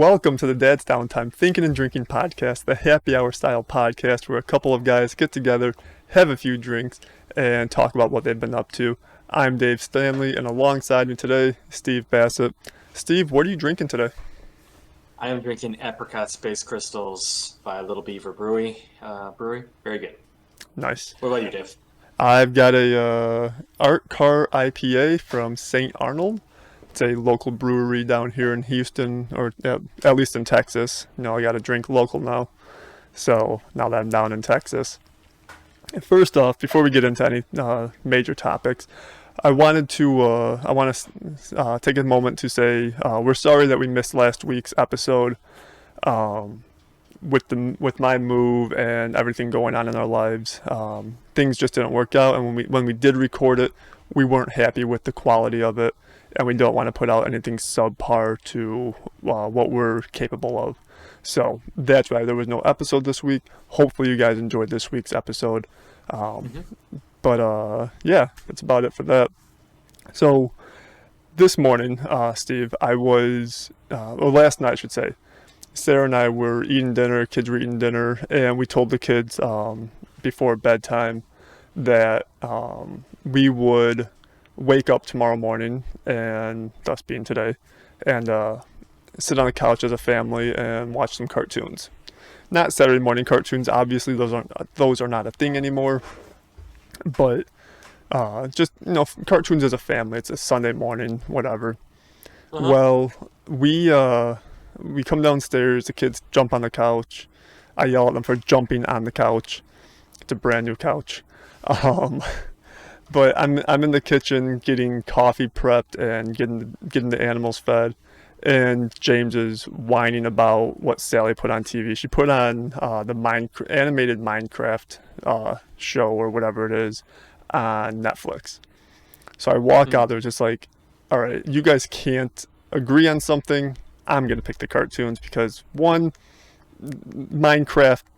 Welcome to the Dad's Downtime Thinking and Drinking Podcast, the happy hour style podcast where a couple of guys get together, have a few drinks, and talk about what they've been up to. I'm Dave Stanley, and alongside me today, Steve Bassett. Steve, what are you drinking today? I am drinking Apricot Space Crystals by Little Beaver Brewing. Very good. Nice. What about you, Dave? I've got a Art Car IPA from St. Arnold. It's a local brewery down here in Houston, or at least in Texas. I got to drink local now. So now that I'm down in Texas. First off, before we get into any major topics, I want to take a moment to say we're sorry that we missed last week's episode. With my move and everything going on in our lives, things just didn't work out. And when we did record it, we weren't happy with the quality of it, and we don't want to put out anything subpar to what we're capable of. So that's why there was no episode this week. Hopefully you guys enjoyed this week's episode. But yeah, that's about it for that. So this morning, Steve, last night I should say, Sarah and I were eating dinner, kids were eating dinner, and we told the kids before bedtime that we would wake up tomorrow morning, and thus being today, and sit on the couch as a family and watch some cartoons. Not Saturday morning cartoons, obviously those are not a thing anymore, but just cartoons as a family. It's a Sunday morning, whatever. Well, we come downstairs, the kids jump on the couch. I yell at them for jumping on the couch. It's a brand new couch. But I'm in the kitchen getting coffee prepped and getting the animals fed, and James is whining about what Sally put on TV. She put on the animated Minecraft show or whatever it is on Netflix. So I walk out there just like, all right, you guys can't agree on something. I'm going to pick the cartoons because one,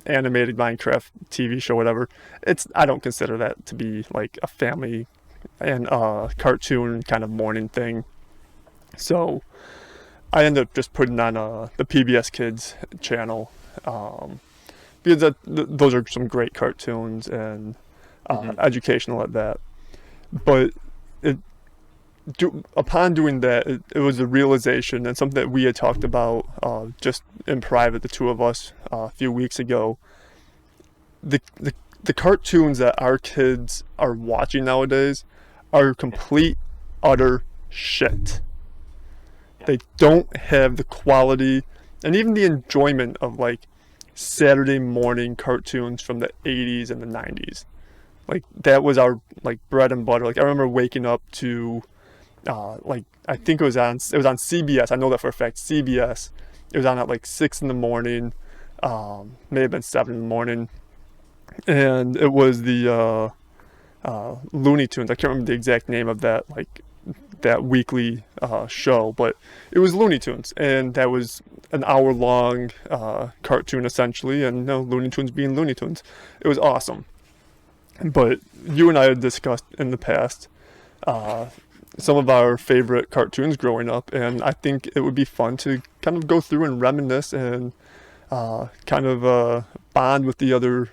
animated Minecraft TV show, whatever, I don't consider that to be like a family and cartoon kind of morning thing. So I ended up just putting on the PBS Kids channel because those are some great cartoons and educational at that. But upon doing that, it was a realization and something that we had talked about just in private, the two of us, a few weeks ago. The cartoons that our kids are watching nowadays are complete, utter shit. They don't have the quality and even the enjoyment of like Saturday morning cartoons from the 80s and the 90s. Like that was our like bread and butter. Like I remember waking up to I think it was on CBS. I know that for a fact. CBS. It was on at like 6 in the morning, may have been 7 in the morning, and it was the Looney Tunes. I can't remember the exact name of that weekly show, but it was Looney Tunes, and that was an hour-long cartoon essentially, and Looney Tunes being Looney Tunes. It was awesome. But you and I had discussed in the past some of our favorite cartoons growing up, and I think it would be fun to kind of go through and reminisce and kind of bond with the other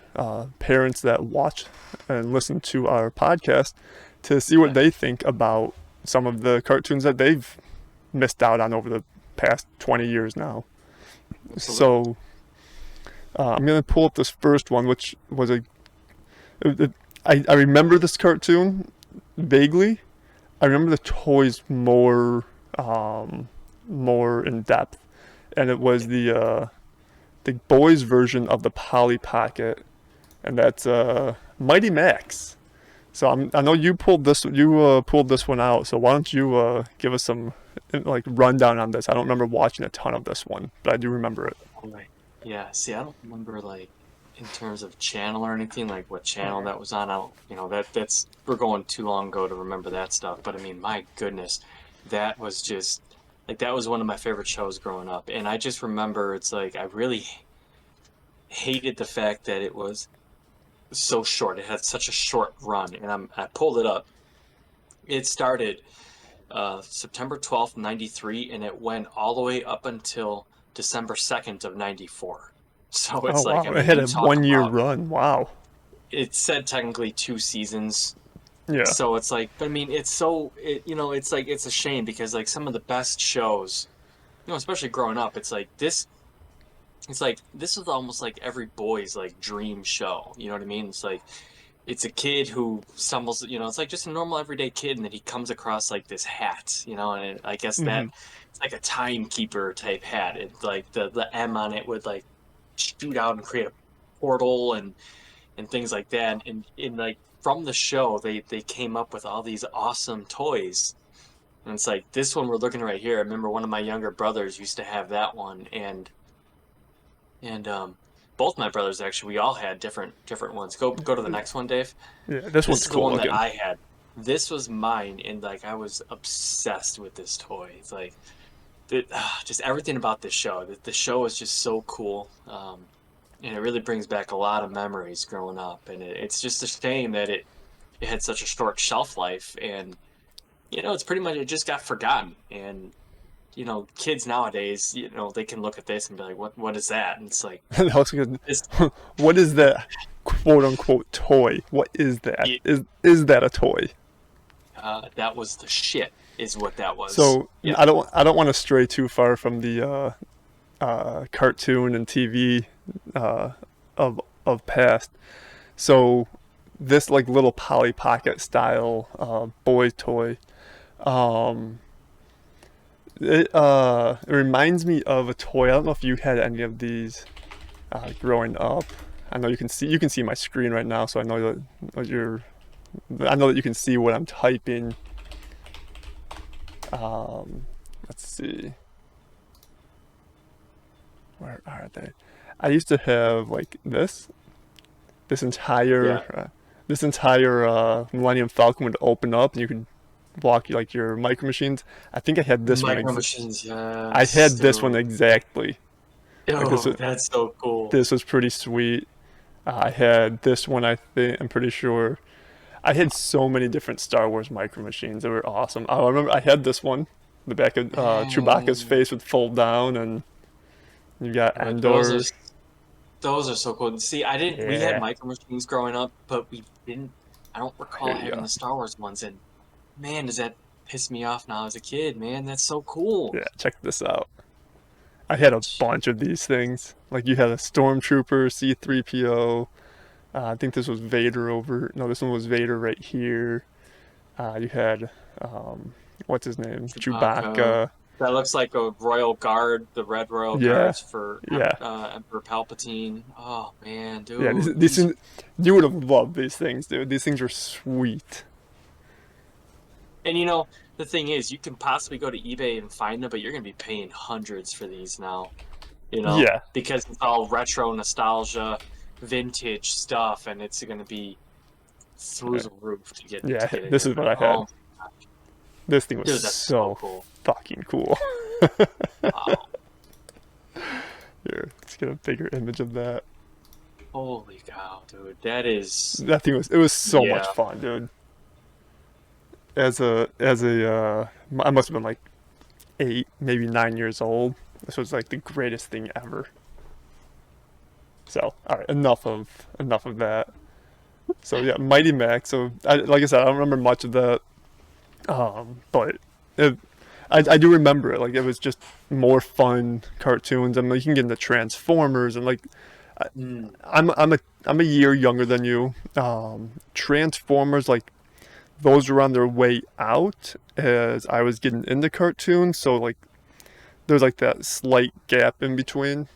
parents that watch and listen to our podcast to see what they think about some of the cartoons that they've missed out on over the past 20 years now. Absolutely. So I'm going to pull up this first one, which was I remember this cartoon vaguely. I remember the toys more in depth, and it was the boys' version of the Polly Pocket, and that's Mighty Max. So I know you pulled this one out. So why don't you give us some like rundown on this? I don't remember watching a ton of this one, but I do remember it. Right. Yeah. See, I don't remember like in terms of channel or anything, like what channel that was on. That's we're going too long ago to remember that stuff. But I mean, my goodness, that was just like that was one of my favorite shows growing up. And I just remember it's like I really hated the fact that it was so short. It had such a short run, and I pulled it up. It started September 12th, 93, and it went all the way up until December 2nd of 94. So Oh it's like, I wow, it mean, had you a talk 1 year about, run. Wow. it said technically 2 seasons. Yeah. So it's like, but I mean, it's like, it's a shame because like some of the best shows, especially growing up, it's like, this is almost like every boy's like dream show. You know what I mean? It's like, it's a kid who stumbles, it's like just a normal everyday kid, and then he comes across like this hat, and I guess that Hmm. it's like a timekeeper type hat. It's like the M on it would like shoot out and create a portal and things like that. And in like from the show, they came up with all these awesome toys. And it's like this one we're looking right here. I remember one of my younger brothers used to have that one, and both my brothers actually, we all had different ones. Go to the next one, Dave. Yeah, this This one's is the cool one that looking. I had. This was mine, and like I was obsessed with this toy. It's like just everything about this show. The show is just so cool, and it really brings back a lot of memories growing up. And it's just a shame that it had such a short shelf life, and it's pretty much it just got forgotten. And kids nowadays, they can look at this and be like, what is that? And it's like That looks good. this. What is that quote unquote toy? What is that? It, Is that a toy? that was the shit, is what that was. So Yeah. I don't want to stray too far from the cartoon and TV uh, of past. So this like little Polly Pocket style boy toy. Um, it reminds me of a toy. I don't know if you had any of these growing up. I know you can see my screen right now, so I know that you're. I know that you can see what I'm typing. Um, let's see. Where are they? I used to have like this entire Yeah. Millennium Falcon would open up and you could walk like your micro machines. I think I had this one. Micro Machines, I yes, had this one dude. exactly. Like Oh, that's so cool. this was pretty sweet. I had this one. I'm pretty sure. I had so many different Star Wars micro machines. They were awesome. I remember I had this one. The back of Chewbacca's Man, face would fold down, and you got dude, those are Endor. those are so cool. See, I didn't. We had Yeah, Micro Machines growing up, but we didn't. I don't recall here you having go. the Star Wars ones. And man, does that piss me off now as a kid? Man, that's so cool. Yeah, check this out. I had a bunch of these things. Like you had a Stormtrooper, C-3PO. I think this was Vader over. No, this one was Vader right here. You had what's his name? Chewbacca. Chewbacca. That looks like a Royal Guard, the Red Royal Yeah, Guards for yeah, Emperor Palpatine. Oh man, yeah. dude, These things, you would have loved these things, dude. These things were sweet. And the thing is, you can possibly go to eBay and find them, but you're gonna be paying hundreds for these now, Yeah, because it's all retro nostalgia, vintage stuff, and it's gonna be through yeah. the roof to get Yeah, it this here. is what But I oh, had. This thing was dude, that's so so cool. fucking cool. Wow, Here, let's get a bigger image of that. holy cow, dude, that is It was so much yeah. fun, dude. I must have been like 8, maybe 9 years old. This was like the greatest thing ever. So, all right, enough of that. So yeah, Mighty Max. So like I said, I don't remember much of that, but it, I do remember it. Like it was just more fun cartoons. I mean, you can get into Transformers and like I- Mm. I'm a year younger than you. Transformers like those were on their way out as I was getting into cartoons. So like there's like that slight gap in between.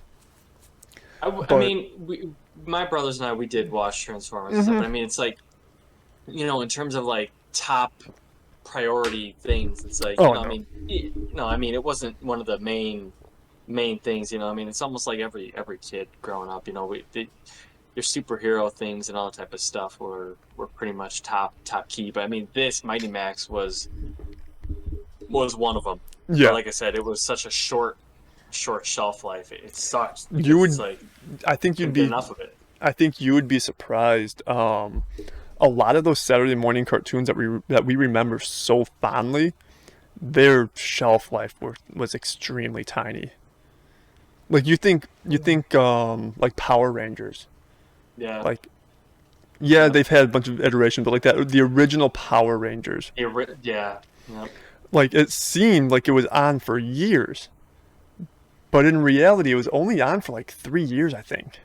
I But mean, my brothers and I, we did watch Transformers and stuff, hmm but I mean, it's like, in terms of like top priority things, it's like, oh I no, mean, I mean, it wasn't one of the main things, I mean, it's almost like every kid growing up, your superhero things and all that type of stuff were pretty much top key. But I mean, this Mighty Max was one of them. But yeah, like I said, it was such a short shelf life. It sucked you because it's would. like I think you'd couldn't get be. enough of it. I think you would be surprised. A lot of those Saturday morning cartoons that we remember so fondly, their shelf life was extremely tiny. Like you think like Power Rangers. Yeah. Like yeah, Yep. they've had a bunch of iterations, but like that the original Power Rangers. Yeah. Yep. Like it seemed like it was on for years, but in reality it was only on for like 3 years, I think.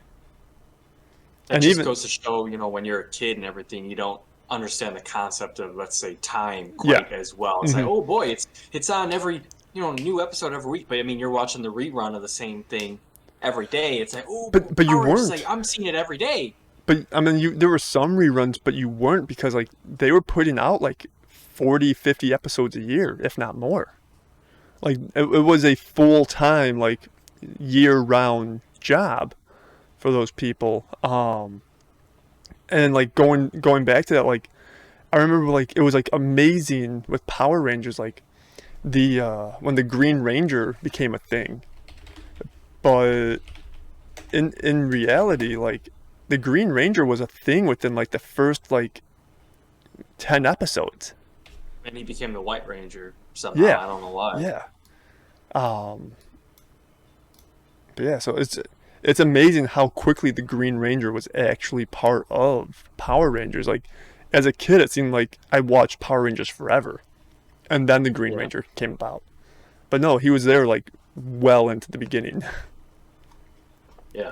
That And just even goes to show, when you're a kid and everything, you don't understand the concept of, let's say, time yeah. quite as well. It's like, Hmm. oh boy, it's on every, new episode every week. But I mean, you're watching the rerun of the same thing every day. It's like, oh, But you Power Rangers, like weren't. I'm seeing it every day. But I mean, you there were some reruns, but you weren't because like they were putting out like 40, 50 episodes a year, if not more. Like it was a full time like year round job for those people. And like going back to that, like I remember like it was like amazing with Power Rangers, like the when the Green Ranger became a thing. But in reality, like the Green Ranger was a thing within like the first like 10 episodes. And he became the White Ranger somehow. Yeah, I don't know why. yeah. Um, but yeah, so it's amazing how quickly the Green Ranger was actually part of Power Rangers. Like as a kid, it seemed like I watched Power Rangers forever, and then the Green Yeah. Ranger came about. But no, he was there like well into the beginning. Yeah.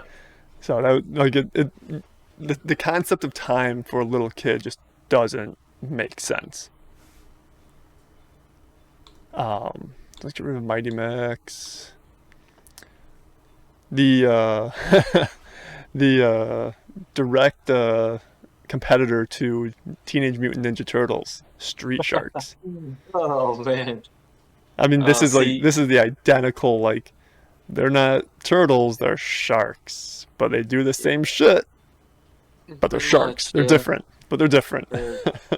So that like the concept of time for a little kid just doesn't make sense. Let's get rid of Mighty Max. The the direct competitor to Teenage Mutant Ninja Turtles, Street Sharks. Oh man. I mean, Oh, see, this is the identical like they're not turtles, they're sharks, but they do the same shit. But they're pretty sharks. much, They're yeah. different, but they're different.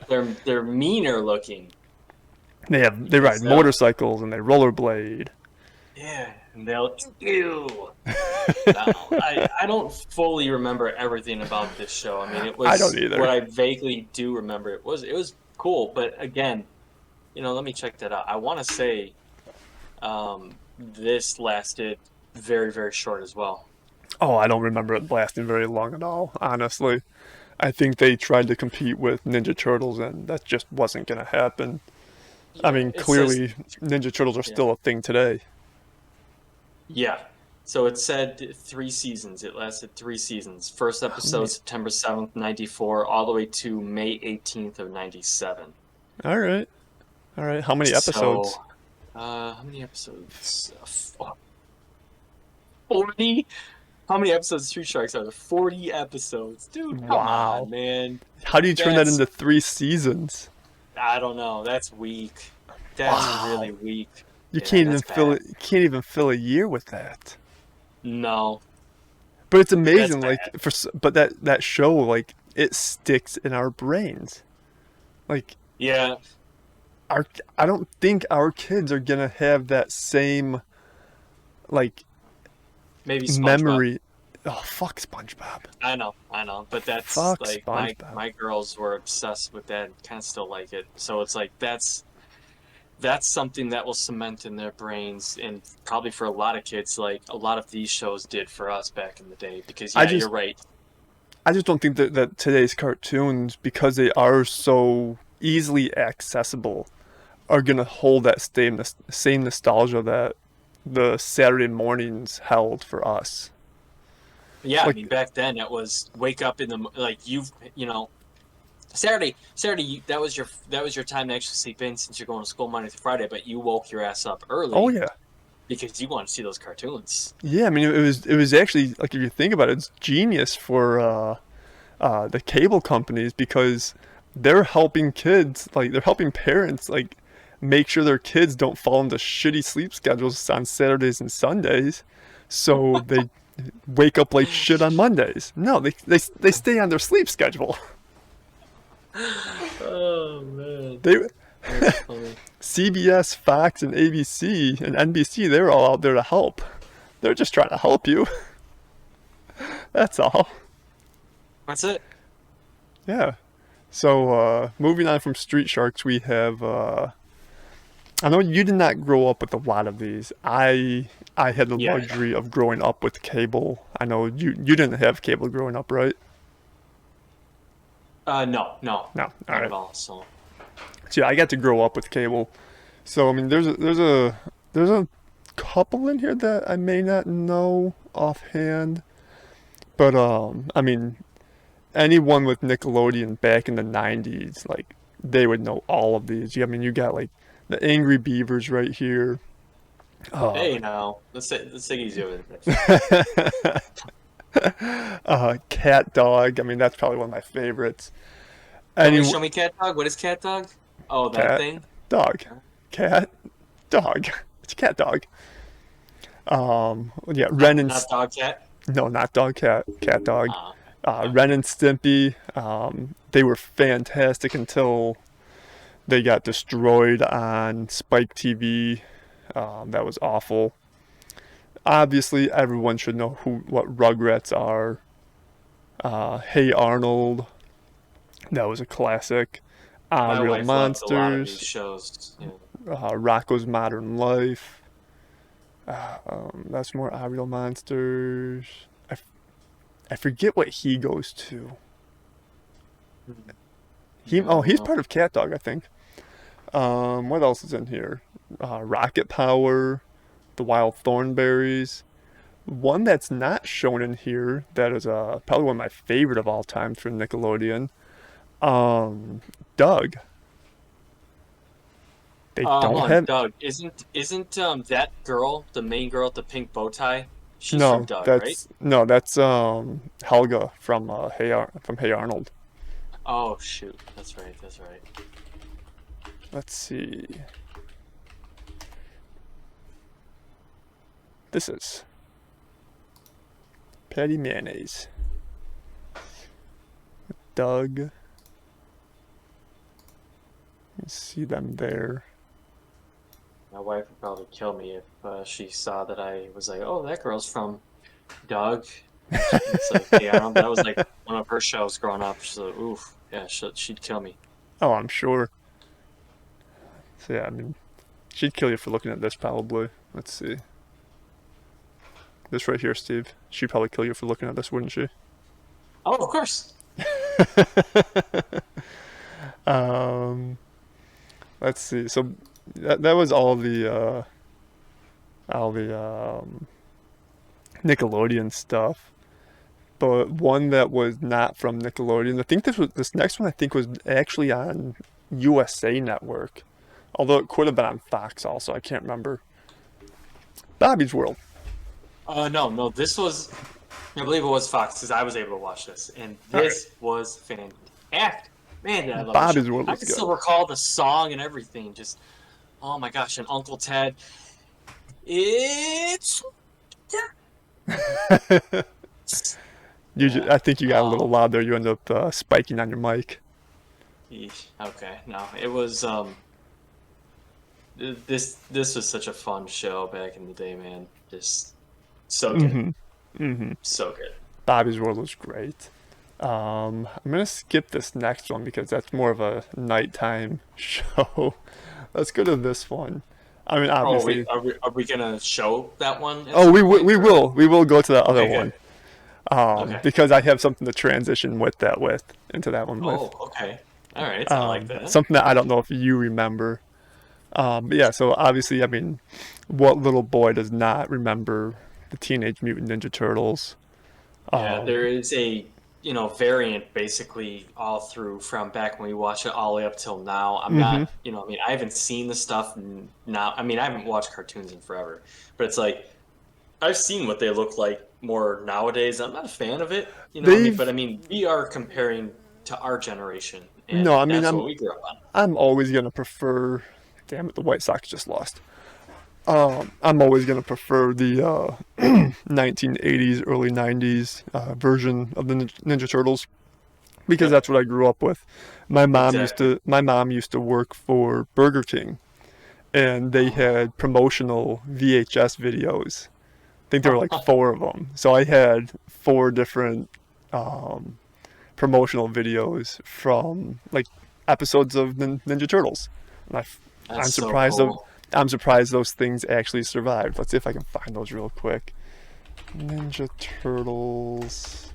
They're meaner looking. They Because ride they'll motorcycles and they rollerblade. Yeah, and they'll ew. No, I don't fully remember everything about this show. I mean, it I don't was what either. I vaguely do remember. It was cool, but again, let me check that out. I want to say this lasted very, very short as well. Oh, I don't remember it lasting very long at all, honestly. I think they tried to compete with Ninja Turtles and that just wasn't going to happen. I Yeah, mean, it says clearly Ninja Turtles are yeah. still a thing today. Yeah. So it said 3 seasons. It lasted 3 seasons. First How episode many? September 7th, 94, all the way to May 18th of 97. All right. All right. How many So, episodes? how many episodes? 40? How many episodes of Street Sharks are there? 40 episodes. Dude, come on, Wow. man. How do you turn that That's, into 3 seasons? I don't know. That's weak. That's really Wow. weak. You Yeah, can't even that's fill bad. it. You can't even fill a year with that. No, But it's that's amazing, like bad. but that show, like it sticks in our brains. Like Yeah, our, I don't think our kids are gonna have that same like maybe SpongeBob. memory. Oh fuck SpongeBob. I know, but that's Fuck like my SpongeBob. my girls were obsessed with that and kind of still like it. So it's like that's something that will cement in their brains and probably for a lot of kids like a lot of these shows did for us back in the day because I yeah, you're just right. I just don't think that today's cartoons, because they are so easily accessible, are gonna hold that same nostalgia that the Saturday mornings held for us. Yeah, I Like, mean back then it was wake up in the like Saturday that was your time to actually sleep in since you're going to school Monday through Friday, but you woke your ass up oh early yeah, because you want to see those cartoons. yeah. I mean, it was actually like if you think about it, it's genius for the cable companies because they're helping kids, like they're helping parents, like make sure their kids don't fall into shitty sleep schedules on Saturdays and Sundays, so they wake up like shit on Mondays. No, they stay on their sleep schedule. Oh man, They that's funny. CBS, Fox, and ABC and NBC, they're all out there to help. They're just trying to help you. That's all. That's it. Yeah. So moving on from Street Sharks, we have I know you did not grow up with a lot of these. I had the Yeah. luxury of growing up with cable. I know you didn't have cable growing up, right? No, no, No. All not at right. all. So, So yeah, I got to grow up with cable. So I mean, there's a couple in here that I may not know offhand, but I mean, anyone with Nickelodeon back in the '90s, like they would know all of these. I mean, you got like the Angry Beavers right here. Uh, hey, now let's take it easy over there. Cat Dog. I mean, that's probably one of my favorites. Show me, Any show me cat dog. What is cat dog? Oh, that cat thing. dog, Okay. cat dog. It's cat dog. Yeah, Ren and Not dog cat. no, not dog, cat dog. Okay. Okay. Ren and Stimpy. They were fantastic until they got destroyed on Spike TV. That was awful. Obviously, everyone should know what Rugrats are. Hey Arnold, that was a classic. My Real wife loved a lot of these Monsters, shows. Yeah. Rocco's Modern Life. That's more Real Monsters. I forget what he goes to. Yeah, I don't He's know. part of Cat Dog, I think. What else is in here? Rocket Power, the Wild Thornberries. One that's not shown in here that is probably one of my favorite of all time from Nickelodeon. Um, Doug. They Hold don't on, have Doug. Isn't that girl the main girl with the pink bow tie? She's from no. Doug, right? That's Helga from from Hey Arnold. Oh shoot, that's right. That's right. Let's see. This is Patty Mayonnaise. Doug. You see them there. My wife would probably kill me if she saw that I was like, "Oh, that girl's from Doug." It's like, yeah, that was like one of her shows growing up. She's like, "Oof, yeah, she'd kill me." Oh, I'm sure. So yeah, I mean, she'd kill you for looking at this probably. Let's see. This right here, Steve. She'd probably kill you for looking at this, wouldn't she? Oh, of course. Um, let's see. So that was all the Nickelodeon stuff. But one that was not from Nickelodeon. I think this next one. I think was actually on USA Network, although it could have been on Fox also. I can't remember. Bobby's World. No, no, this was, I believe it was Fox because I was able to watch this, and All right. this was fantastic. Man, did I love this show. Bobby's World I was can good. still recall the song and everything. Just, oh my gosh, and Uncle Ted. It's. Yeah. I think you got a little Oh, loud there. You end up spiking on your mic. yeesh. Okay. No, it was this was such a fun show back in the day, man. Just so good, Mm-hmm. Mm-hmm. so good. Bobby's World was great. I'm gonna skip this next one because that's more of a nighttime show. Let's go to this one. I mean, Oh, wait, obviously. are we gonna show that one at Oh, some point? Or? we will go to that other Okay, one. good. Okay. Because I have something to transition with into that one with. Oh, okay. All right. I like that. Something that I don't know if you remember. But yeah, so obviously, I mean, what little boy does not remember the Teenage Mutant Ninja Turtles? Yeah, Um, there is a variant basically all through from back when we watched it all the way up till now. I'm mm-hmm. not, I mean, I haven't seen the stuff now. I mean, I haven't watched cartoons in forever, but it's like I've seen what they look like more nowadays. I'm not a fan of it, what I mean? But They've I mean, we are comparing to our generation, no, and I mean, that's what we grew up on. I'm always gonna prefer. Damn it, the White Sox just lost. I'm always gonna prefer the 1980s, early 90s version of the Ninja Turtles because Yep, that's what I grew up with. exactly. My mom used to work for Burger King, and they Oh, had promotional VHS videos. I think there were like four of them. So I had four different um, promotional videos from like episodes of Ninja Turtles. And that's I'm so surprised cool. I'm surprised those things actually survived. Let's see if I can find those real quick. Ninja Turtles.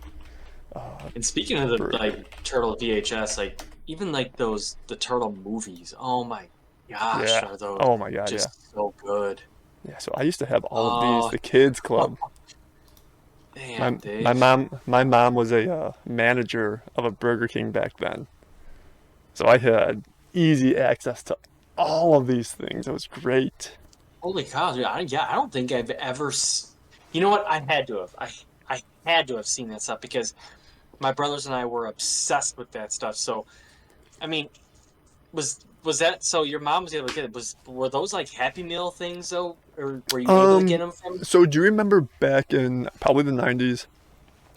And speaking of the Burger. like turtle VHS, like even like the turtle movies. Oh my gosh, Yeah. are those Oh my god, yeah. just so good? Yeah, so I used to have all of these. Oh, The kids club. damn, Dave. My mom was a manager of a Burger King back then. So I had easy access to all of these things. It was great. Holy cow, dude. I don't think I've ever. You know what? I had to have. I had to have seen that stuff because my brothers and I were obsessed with that stuff. So, I mean, was that so? Your mom was able to get it. Were those like Happy Meal things though, or were you able to get Um them from? so do you remember back in probably the 90s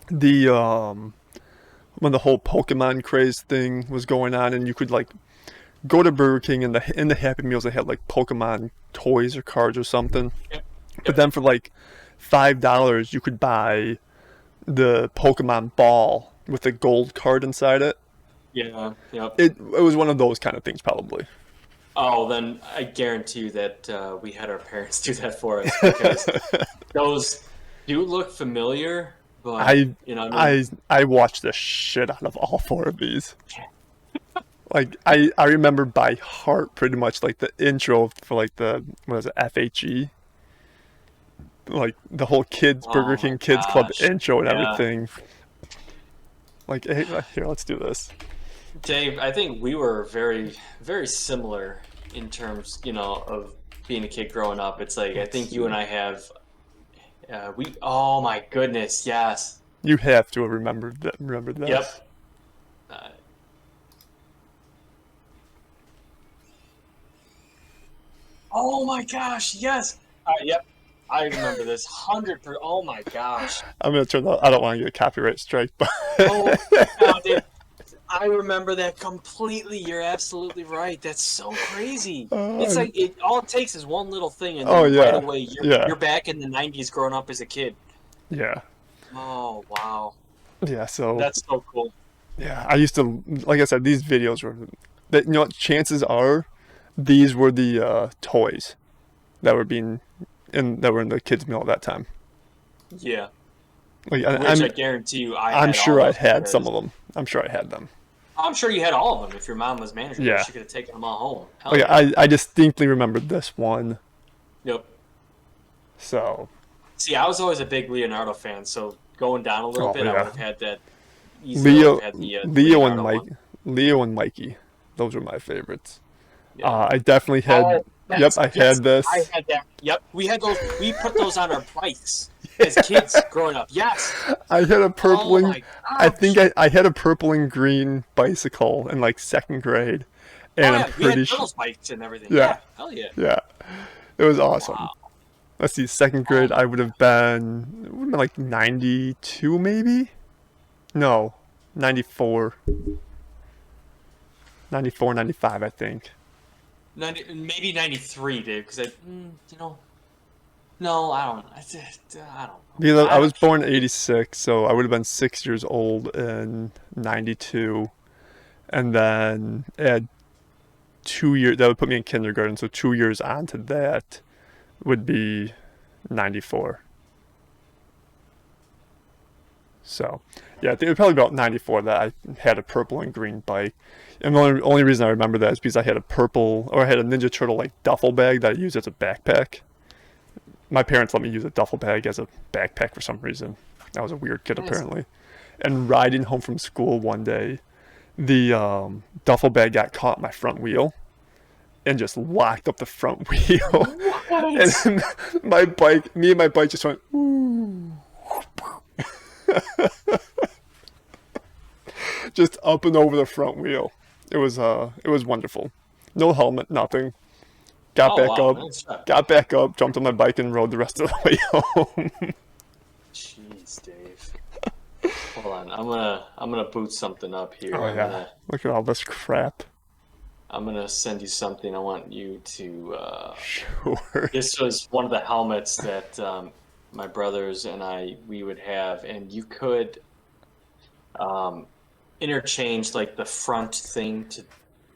the when the whole Pokemon craze thing was going on and you could like go to Burger King and in the Happy Meals they had like Pokemon toys or cards or something. Yep. But Yep. then for like $5 you could buy the Pokemon ball with the gold card inside it. Yeah. Yep. It was one of those kind of things probably. Oh, then I guarantee you that we had our parents do that for us because those do look familiar, but I you know, I mean, I watched the shit out of all four of these. Like I remember by heart pretty much like the intro for like the what is it FHE, like the whole kids Burger oh my King Kids Club gosh. intro and Yeah. everything. Like hey, here, let's do this. Dave, I think we were very similar in terms, of being a kid growing up. It's like I Let's think you and see. I have oh my goodness, yes. You have to have remembered that. Remember this. Yep. Uh, oh my gosh, yes. Yep. I remember this 100%. Oh my gosh. I'm gonna turn that. I don't want to get a copyright strike, but Oh, Dave, I remember that completely. You're absolutely right. That's so crazy. It's uh, like all it takes is one little thing, and oh then right yeah, away you're yeah, back in the '90s, growing up as a kid. yeah, Oh wow, yeah. So that's so cool. yeah, I used to like I said these videos were that what chances are these were the toys that were being that were in the kids meal at that time. Yeah, Like which I guarantee you, I I'm had sure all I of had some because of them. I'm sure I had them. I'm sure you had all of them. If your mom was manager there, Yeah. she could have taken them all home. Hell Like yeah. I distinctly remembered this one. Yep. So See, I was always a big Leonardo fan, so going down a little oh bit, I would yeah, have had that easily. I would have Leo, had the Leo and Leonardo Mike, one. Leo and Mikey. Those were my favorites. Yeah. I definitely had. Oh, Yep, yes, I yes, had I this. had that. Yep, we had those. We put those on our bikes as kids growing up. Yes. I had a purple Oh and my I think gosh. I had a purple and green bicycle in like second grade, Oh and I'm yeah, we had pretty sure. turtles bikes and everything. Yeah, Yeah. Hell yeah. yeah, it was awesome. Wow. Let's see, second Oh grade I would have been, it would have been like 92 maybe. No, 94, 94, 95 I think. 90, maybe 93, Dave. Because no, I don't. I don't know, man. Because I I was born in it's '86, so I would have been 6 years old in '92, and then add 2 years. That would put me in kindergarten. So 2 years onto that would be '94. So yeah, I think it was probably about '94 that I had a purple and green bike. And the only reason I remember that is because I had a purple or I had a Ninja Turtle like duffel bag that I used as a backpack. My parents let me use a duffel bag as a backpack for some reason. I was a weird kid nice. apparently. And riding home from school one day, the duffel bag got caught in my front wheel and just locked up the front wheel. What? And me and my bike just went ooh, just up and over the front wheel. It was wonderful. No helmet, nothing. Got Oh back wow, up, nice shot. jumped on my bike and rode the rest of the way home. Jeez, Dave. Hold on, I'm gonna boot something up here. Oh yeah, look at all this crap. I'm gonna send you something. I want you to. Sure. This was one of the helmets that my brothers and we would have, and you could um, interchange like the front thing to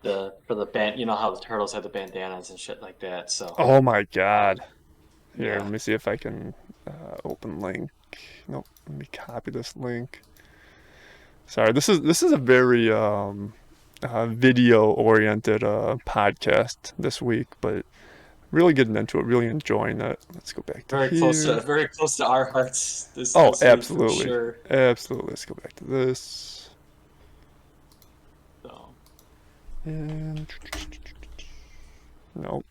for the band. You know how the turtles had the bandanas and shit like that. So Oh my God. Here, yeah, let me see if I can open link. Nope. Let me copy this link. Sorry, this is a very video oriented podcast this week, but really getting into it, really enjoying it. Let's go back to here. very close to our hearts Oh, this week for absolutely, sure. absolutely. Let's go back to this. So And nope,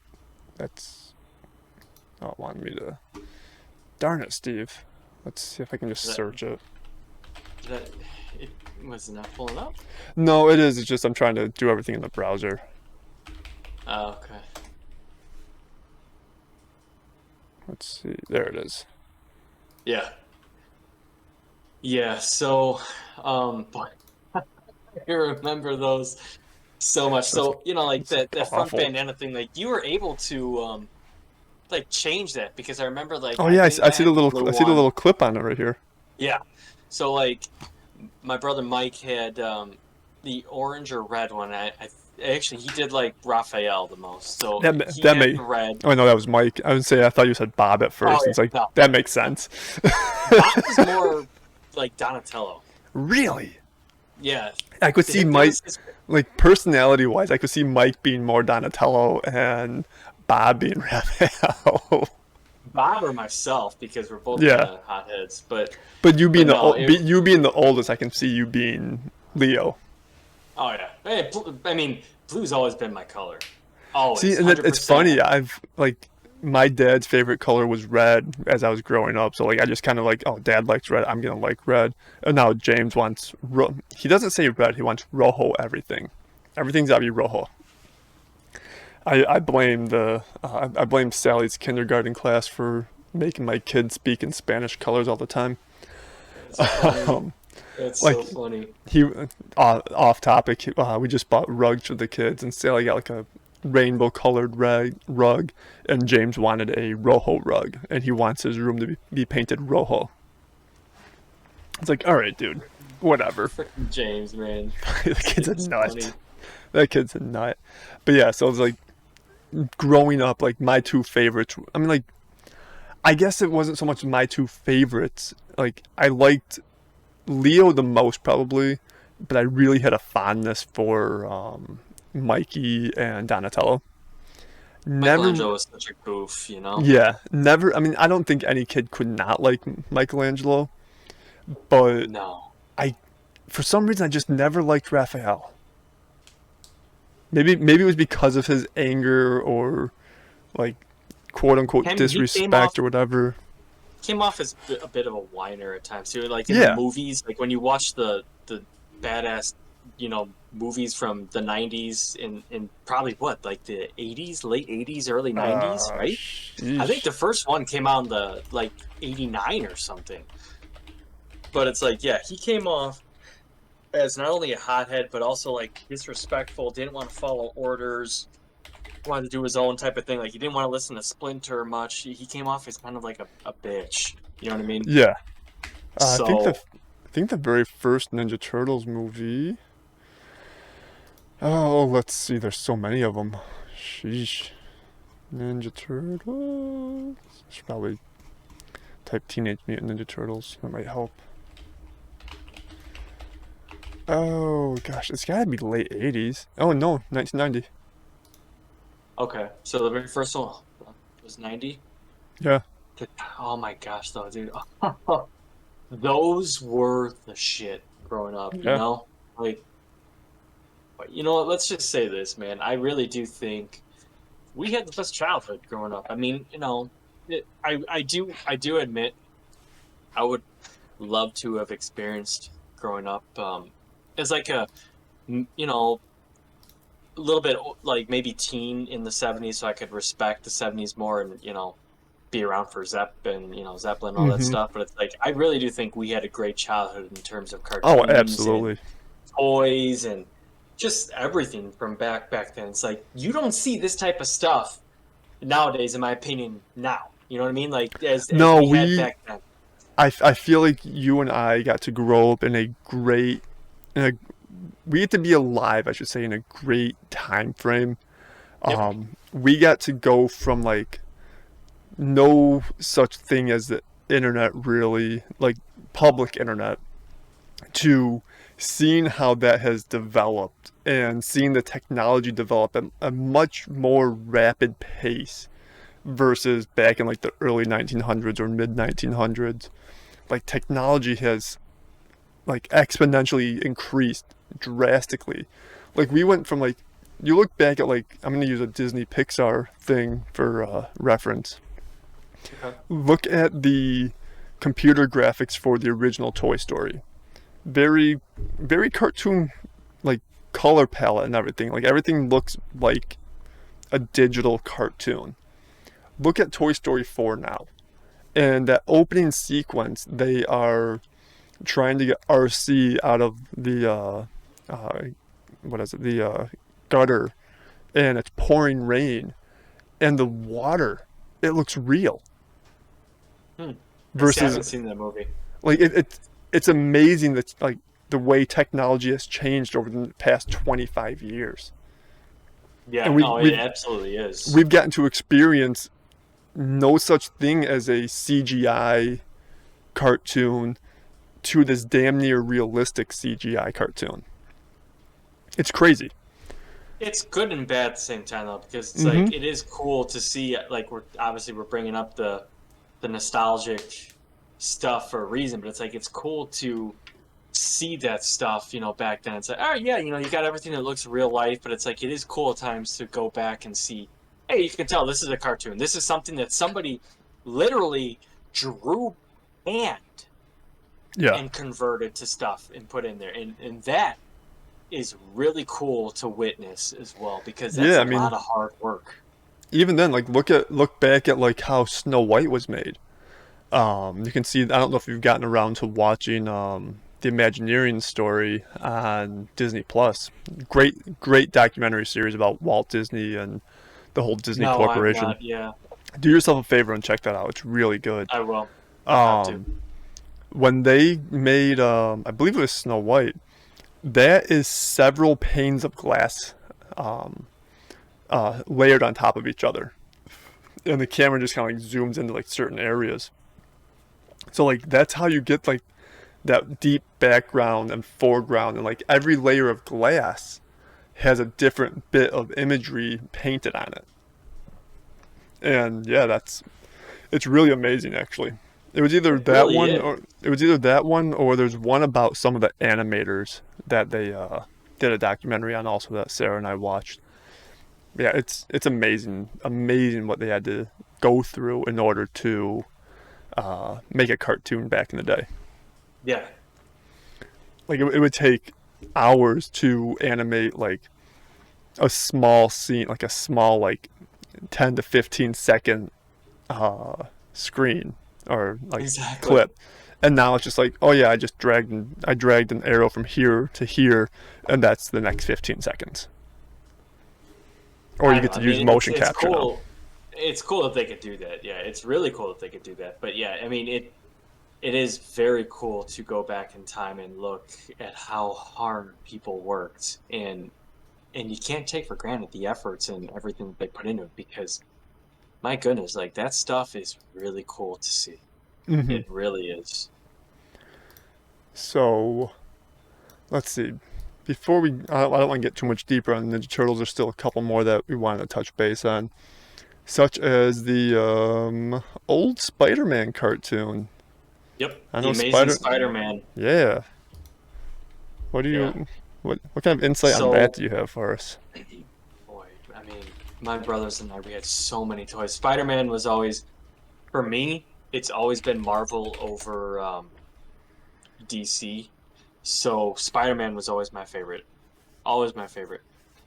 that's not wanting me to. Darn it, Steve. Let's see if I can just that search it. that it was not pulling up. No, it is. It's just I'm trying to do everything in the browser. Oh, okay. Let's see. There it is. Yeah. Yeah. So, boy, I remember those so much. That's So, you know, like it's like that front awful. bandana thing, like you were able to like change that because I remember like Oh yeah, I I see had the the little blue I see the one. little clip on it right here. Yeah. So like my brother Mike had the orange or red one. Actually he did like Raphael the most. So he That had may. the red. Oh no, that was Mike. I would say I thought you said Bob at Oh first. And yeah, it's like no. that makes sense. Bob was more like Donatello. Really? Yeah. I could see That Mike, was his like personality wise, I could see Mike being more Donatello and Bob being Raphael. Bob or myself because we're both kind Yeah, of hotheads. but you being But no, you being the oldest, I can see you being Leo. oh yeah. Hey, I mean, blue's always been my color. See, Always, and it's 100%. funny. I've like my dad's favorite color was red as I was growing up. So like I just kind of like, oh, dad likes red. I'm gonna like red. And now James wants he doesn't say red. He wants rojo everything. Everything's gotta be rojo. I blame I blame Sally's kindergarten class for making my kids speak in Spanish colors all the time. It's funny. Um, It's like so funny. he off topic. We just bought rugs for the kids, and Sally got like a rainbow colored rug, and James wanted a rojo rug, and he wants his room to be painted rojo. It's like, all right, dude, whatever. Freaking James, man. The kid's a It's nut. funny. That kid's a nut. But yeah, so it's like growing up, like my two favorites. I mean, like I guess it wasn't so much my two favorites. Like I liked Leo the most probably, but I really had a fondness for Mikey and Donatello. Never, Michelangelo was such a goof, you know? yeah, never. I mean, I don't think any kid could not like Michelangelo, but No. I, for some reason, I just never liked Raphael. Maybe it was because of his anger or like quote unquote He disrespect or whatever. came off as a bit of a whiner at times too. Like in the Yeah, movies, like when you watch the badass, you know, movies from the '90s in probably what like the '80s, late '80s, early '90s, right? I think sheesh. the first one came out in the like '89 or something. But it's like, yeah, he came off as not only a hothead but also like disrespectful. Didn't want to follow orders. Wanted to do his own type of thing. Like he didn't want to listen to Splinter much. He came off as kind of like a bitch. You know what I mean? Yeah, So I think the very first Ninja Turtles movie. Oh, let's see. There's so many of them. Sheesh. Ninja Turtles. I should probably type Teenage Mutant Ninja Turtles. That might help. Oh gosh, it's gotta be late '80s. Oh no, 1990. okay, so the very first one was '90. Yeah, Oh my gosh, though, dude, those were the shit growing up. You yeah. know, like, but you know what? Let's just say this, man. I really do think we had the best childhood growing up. I mean, you know, I do admit I would love to have experienced growing up as like you know, a little bit like maybe teen in the '70s, so I could respect the '70s more, and you know, be around for Zepp and you know Zeppelin and all that Mm-hmm. stuff. But it's like I really do think we had a great childhood in terms of Oh, cartoons and absolutely. toys and just everything from back then. It's like you don't see this type of stuff nowadays, in my opinion. Now, you know what I mean? Like as No, we had back then. I feel like you and I got to grow up in a great, in a we get to be alive, I should say, in a great time frame. Yep. We got to go from like no such thing as the internet, really, like public internet, to seeing how that has developed and seeing the technology develop at a much more rapid pace versus back in like the early 1900s or mid 1900s. Like technology has like exponentially increased drastically. Like we went from like, you look back at like, I'm going to use a Disney Pixar thing for reference. Okay. Look at the computer graphics for the original Toy Story. Very, very cartoon, like color palette and everything. Like everything looks like a digital cartoon. Look at Toy Story 4 now. And that opening sequence, they are trying to get RC out of the uh, what is it? The gutter, and it's pouring rain, and the water, it looks real. Hmm. See, I Versus, haven't seen that movie. like it's amazing that like the way technology has changed over the past 25 years, Yeah, and no, it absolutely is. we've gotten to experience no such thing as a CGI cartoon to this damn near realistic CGI cartoon. It's crazy. It's good and bad at the same time though, because it's Mm-hmm. like it is cool to see. Like we're bringing up the nostalgic stuff for a reason, but it's like it's cool to see that stuff, back then. It's like, oh yeah, you got everything that looks real life, but it's like it is cool at times to go back and see, hey, you can tell this is a cartoon. This is something that somebody literally drew and Yeah. and converted to stuff and put in there. And that is really cool to witness as well, because that's Yeah, a I mean, lot of hard work. even then, like look back at like how Snow White was made. You can see. I don't know if you've gotten around to watching the Imagineering story on Disney Plus. Great documentary series about Walt Disney and the whole Disney No, I've Corporation. not. Yeah, Do yourself a favor and check that out. It's really good. I will. I'll have to. Um, when they made, I believe it was Snow White, that is several panes of glass um, layered on top of each other, and the camera just kind of like zooms into like certain areas. So like that's how you get like that deep background and foreground, and like every layer of glass has a different bit of imagery painted on it. And yeah, it's really amazing actually. It was either It that really one is. or it was either that one or there's one about some of the animators that they did a documentary on also that Sarah and I watched. Yeah, it's amazing what they had to go through in order to make a cartoon back in the day. Yeah. Like it would take hours to animate like a small scene, like a small like 10 to 15 second screen or like Exactly. clip. And now it's just like, oh yeah, I dragged an arrow from here to here, and that's the next 15 seconds. Or you I know. get I to use mean, it's motion it's capture now. cool. It's cool that they could do that. Yeah, it's really cool that they could do that. But yeah, I mean, it is very cool to go back in time and look at how hard people worked, and you can't take for granted the efforts and everything that they put into it, because my goodness, like that stuff is really cool to see. Hmm. It really is. So let's see. Before I don't want to get too much deeper on Ninja Turtles. There's still a couple more that we wanted to touch base on, such as the old Spider-Man cartoon. Yep, I the know Amazing Spider. Spider-Man. Yeah. What do Yeah. you? What kind of insight on that So, do you have for us? boy, I mean, my brothers and I, we had so many toys. Spider-Man was always, for me, it's always been Marvel over DC. So Spider-Man was always my favorite. Always my favorite.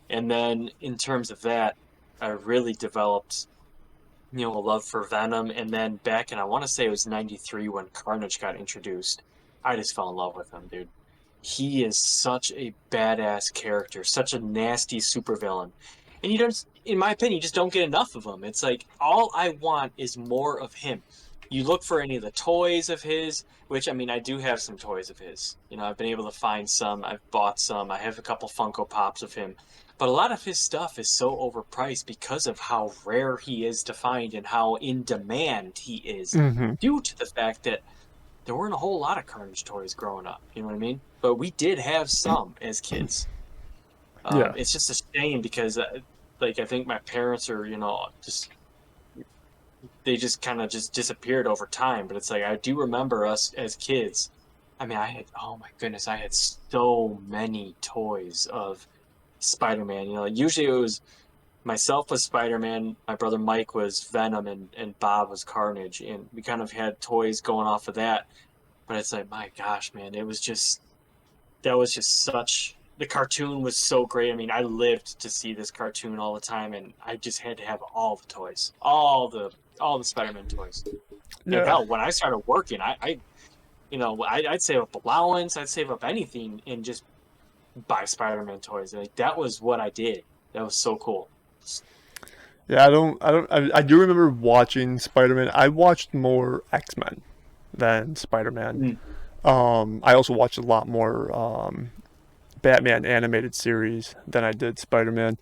And then in terms of that, I really developed, a love for Venom. And then back in, I want to say it was 93 when Carnage got introduced. I just fell in love with him, dude. He is such a badass character, such a nasty supervillain. And you don't, in my opinion, you just don't get enough of him. It's like all I want is more of him. you look for any of the toys of his, which I mean, I do have some toys of his. You know, I've been able to find some. I've bought some. I have a couple Funko Pops of him. But a lot of his stuff is so overpriced because of how rare he is to find and how in demand he is, Mm-hmm. due to the fact that there weren't a whole lot of Carnage toys growing up. You know what I mean? But we did have some as kids. Yeah. It's just a shame because, like, I think my parents are, just they just kind of just disappeared over time. But it's like I do remember us as kids. I mean, I had, oh my goodness, I had so many toys of Spider-Man. You know, usually it was myself was Spider-Man, my brother Mike was Venom, and Bob was Carnage, and we kind of had toys going off of that. But it's like, my gosh, man, it was just that was just such the cartoon was so great. I mean, I lived to see this cartoon all the time, and I just had to have all the toys, all the Spider-Man toys. And Yeah. hell, when I started working, I'd save up allowance, I'd save up anything, and just buy Spider-Man toys. Like that was what I did. That was so cool. Yeah, I do remember watching Spider-Man. I watched more X-Men than Spider-Man. Mm. I also watched a lot more Batman animated series than I did Spider-Man.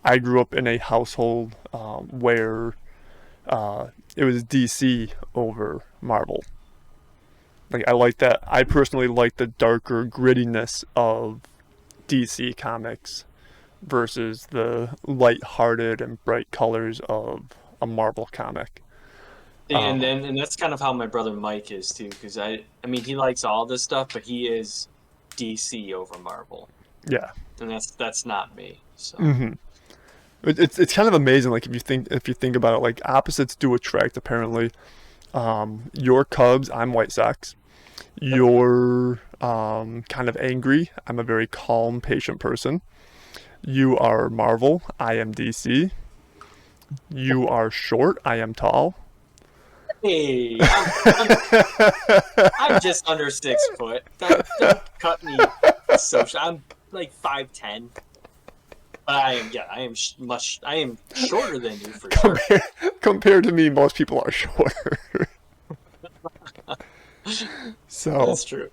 I grew up in a household where it was DC over Marvel. Like I like that. I personally like the darker grittiness of DC comics versus the light-hearted and bright colors of a Marvel comic. And then and that's kind of how my brother Mike is too, because I mean he likes all this stuff, but he is DC over Marvel, Yeah. and that's not me. So Hmm. It's kind of amazing. Like if you think about it, like opposites do attract. Apparently, you're Cubs. I'm White Sox. yep. You're kind of angry. I'm a very calm, patient person. You are Marvel. I am DC. You are short. I am tall. Hey, I'm just under 6 foot. Don't cut me so. I'm like 5'10", but I am shorter than you for sure. Compared to me, most people are shorter. So, That's true.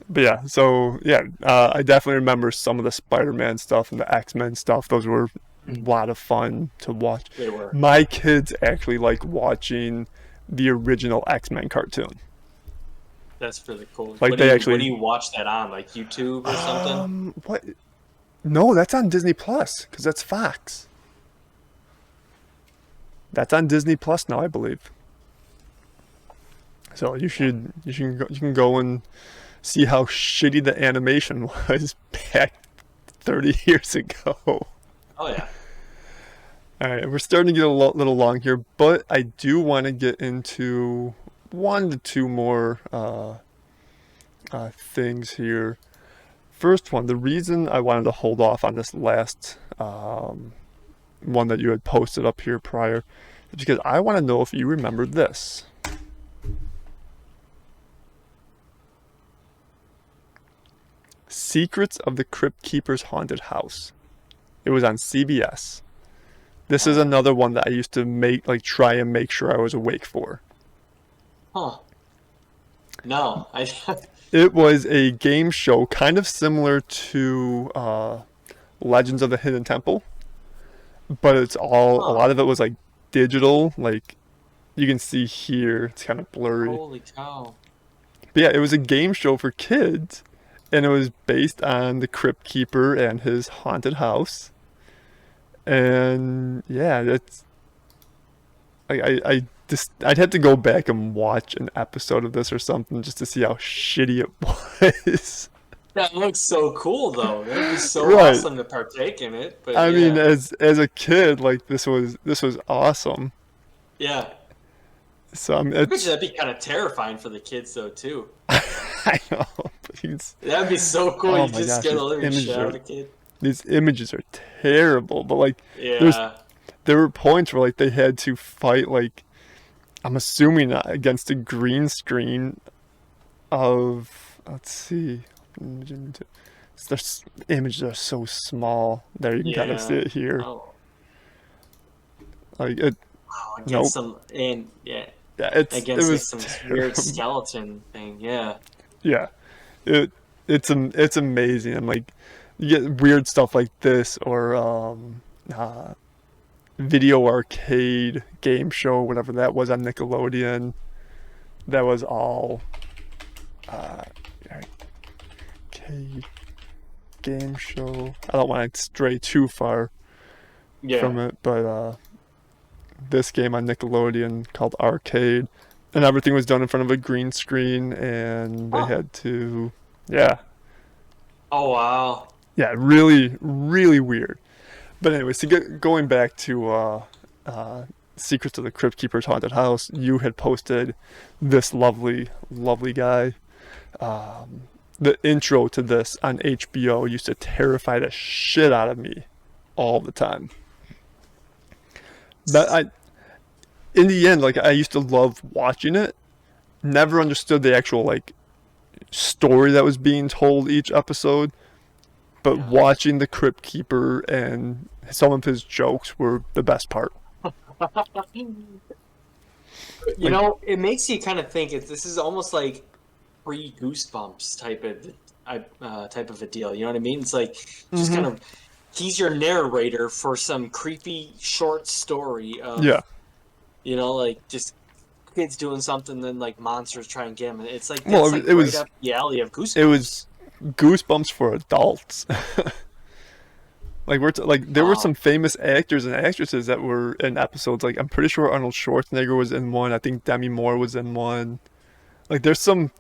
but yeah, I definitely remember some of the Spider-Man stuff and the X-Men stuff. Those were a lot of fun to watch. They were. My kids actually like watching the original X-Men cartoon. That's really cool. Like they What do actually, you watch that on? Like YouTube or something? what? No, that's on Disney Plus because that's Fox. That's on Disney Plus now, I believe. So you can go and see how shitty the animation was back 30 years ago. Oh yeah. All right, we're starting to get a little long here, but I do want to get into one to two more things here. First one, the reason I wanted to hold off on this last one that you had posted up here prior is because I want to know if you remember this. Secrets of the Crypt Keeper's Haunted House. It was on CBS. This is another one that I used to try and make sure I was awake for. Huh. No, I. It was a game show kind of similar to Legends of the Hidden Temple, but a Huh. lot of it was like digital. Like you can see here, it's kind of blurry. Holy cow. But yeah, it was a game show for kids, and it was based on the Crypt Keeper and his haunted house. And yeah, that's I just I'd have to go back and watch an episode of this or something just to see how shitty it was. That looks so cool though. That'd be so Right. awesome to partake in it. But I mean, yeah. as a kid, like this was awesome. Yeah. So I bet you it's that'd be kind of terrifying for the kids though too. I know, but That'd be so cool. oh You my just gosh, scare the living shit out of the kid. these images are terrible. But like, there's Yeah. there were points where like they had to fight like I'm assuming against a green screen of let's see, the images are so small. There you can kind of see Yeah. it here. Oh. Like it, Wow. Against nope. some and yeah. Yeah, it against like was some weird terrible. skeleton thing. Yeah. Yeah, it it's amazing. I'm like, you get weird stuff like this or uh, video arcade game show, whatever that was on Nickelodeon. That was all uh, arcade game show. I don't want to stray too far Yeah. from it, but this game on Nickelodeon called Arcade, and everything was done in front of a green screen, and they Huh. had to, yeah, Oh wow. yeah, really, really weird. But anyways, going back to Secrets of the Crypt Keeper's Haunted House, you had posted this lovely, lovely guy. The intro to this on HBO used to terrify the shit out of me all the time. But in the end, like I used to love watching it. Never understood the actual like story that was being told each episode, but Yeah. watching the Crypt Keeper and some of his jokes were the best part. You Like, know, it makes you kind of think this is almost like pre Goosebumps type of a deal. You know what I mean? It's like just kind hmm of he's your narrator for some creepy short story yeah. of like just kids doing something, then like monsters try and get them. And it's like Well, that's like it right was up the alley of it Goosebumps. was Goosebumps for adults. Like like there were Wow. some famous actors and actresses that were in episodes. Like I'm pretty sure Arnold Schwarzenegger was in one. I think Demi Moore was in one. Like there's some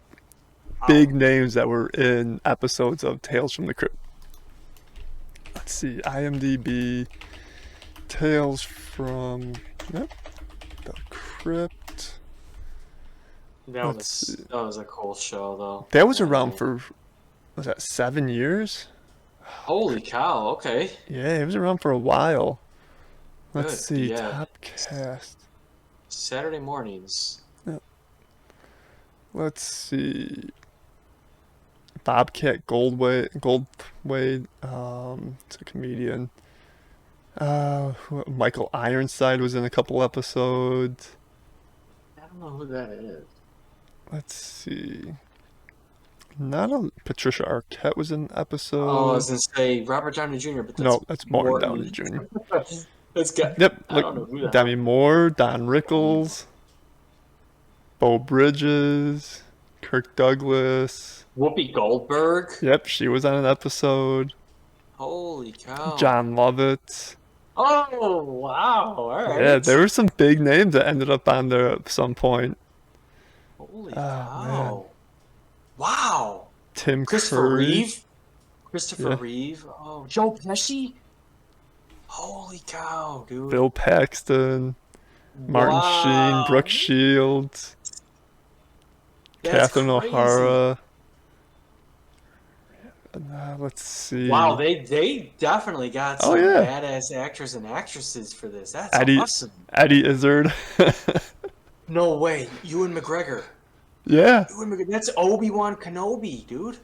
Wow. big names that were in episodes of Tales from the Crypt. Let's see, IMDb, Tales from yep, the Crypt. Let's see. That was a cool show though. That was Yeah, around man. for was that 7 years? Holy cow. Okay. Yeah, it was around for a while. Let's Good. see, Yeah. top cast. Saturday mornings. Yep. Let's see. Bobcat Goldthwait, it's a comedian. Michael Ironside was in a couple episodes. I don't know who that is. Let's see. Not a Patricia Arquette was in an Oh, I episode. was gonna say Robert Downey Jr., but that's No, that's Morton Morton. Downey Jr. That's good. Yep, I look, don't know who the Demi hell. Moore, Don Rickles, Bo Bridges, Kirk Douglas. Whoopi Goldberg. Yep, she was on an episode. Holy cow. John Lovett. Oh wow. All Yeah, right. there were some big names that ended up on there at some point. Holy Oh man, cow. Wow. Tim Christopher Curry. Reeve. Christopher Yeah, Reeve. Oh, Joe Pesci. Holy cow, dude. Bill Paxton, Martin Sheen, Wow. Brooke Shields, That's Catherine crazy. O'Hara. Let's Wow, see. they definitely got Oh some yeah, badass actors and actresses for this. That's Eddie awesome. Eddie Izzard. No way. Ewan McGregor. Yeah, Ewan McGregor. That's Obi-Wan Kenobi, dude.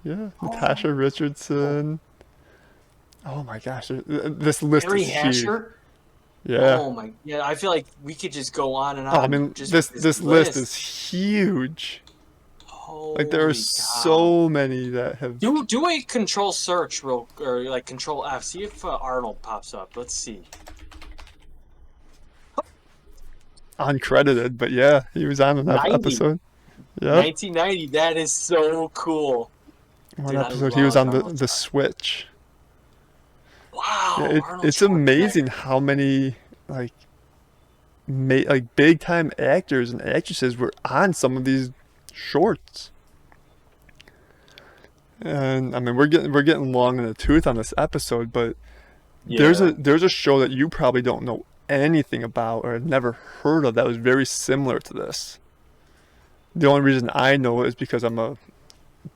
yeah. Oh. Natasha Richardson. Oh my gosh, this list Harry is huge. Hasher. Yeah. Oh my. Yeah, I feel like we could just go on and Oh, I on mean, just with this this list list. is huge. Like there are Holy cow. so many that have Do a control search or like control F. See if Arnold pops up. Let's see. uncredited, but yeah, he was on an 90. episode. Yep, 1990. That is so cool. one Dude, I episode he was loved on Arnold. the Switch. Yeah, Wow, Arnold it's Schwarzenegger. amazing how many like like big time actors and actresses were on some of these shorts. And I mean, we're getting long in the tooth on this episode, but Yeah. there's a show that you probably don't know anything about or have never heard of that was very similar to this. The only reason I know it is because I'm a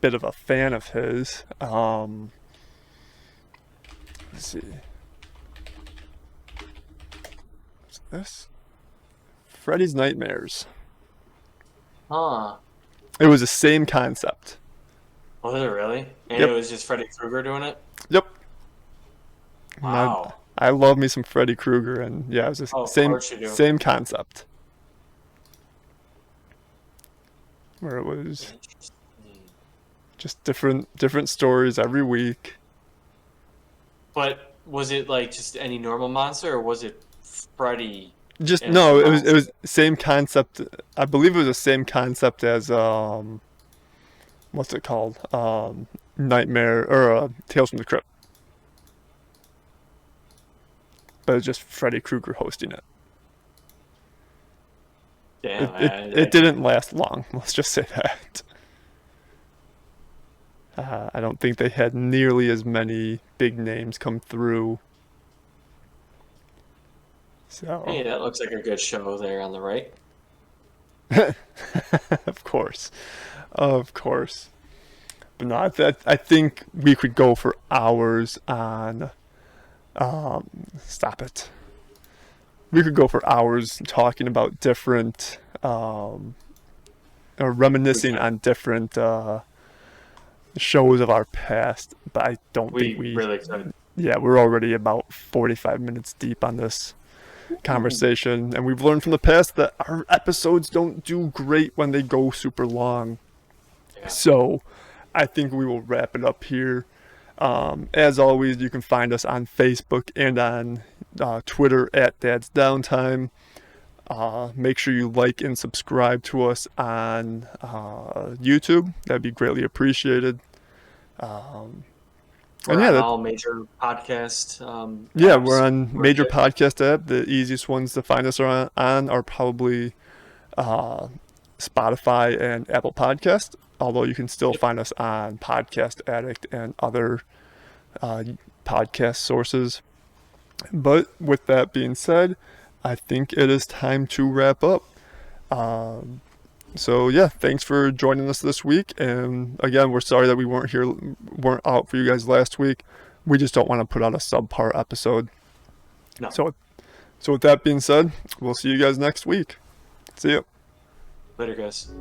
bit of a fan of his. Let's see. What's this? Freddy's Nightmares. Huh. It was the same concept. Was it really? And it Yep. was just Freddy Krueger doing it? Yep. And Wow. I love me some Freddy Krueger, and yeah, it was the Oh, of course you do. same concept. where it was Interesting. just different stories every week. But was it like just any normal monster, or was it Freddy Just as the no, it monster? was same concept. I believe it was the same concept as what's it called? Nightmare or Tales from the Crypt, but it's just Freddy Krueger hosting it. Damn, It didn't last long. Let's just say that. I don't think they had nearly as many big names come through. So, hey, that looks like a good show there on the right. of course, of course. But no, I think we could go for hours on. Stop it. We could go for hours talking about different, or We reminiscing can. on different shows of our past. But I don't think We we. really could. Yeah, we're already about 45 minutes deep on this Ooh. conversation, and we've learned from the past that our episodes don't do great when they go super long. Yeah. So I think we will wrap it up here. As always, you can find us on Facebook and on Twitter at Dad's Downtime. Make sure you like and subscribe to us on YouTube. That'd be greatly appreciated. Um, and We're yeah, on all major podcast yeah, we're apps. on We're major good. podcast app. The easiest ones to find us on are probably uh, Spotify and Apple Podcast. Although you can still Yep. find us on Podcast Addict and other uh, podcast sources. But with that being said, I think it is time to wrap up. Um, so yeah, thanks for joining us this week. And again, we're sorry that we weren't out for you guys last week. We just don't want to put out a subpar episode. No. So, so with that being said, we'll see you guys next week. See you. Later, guys.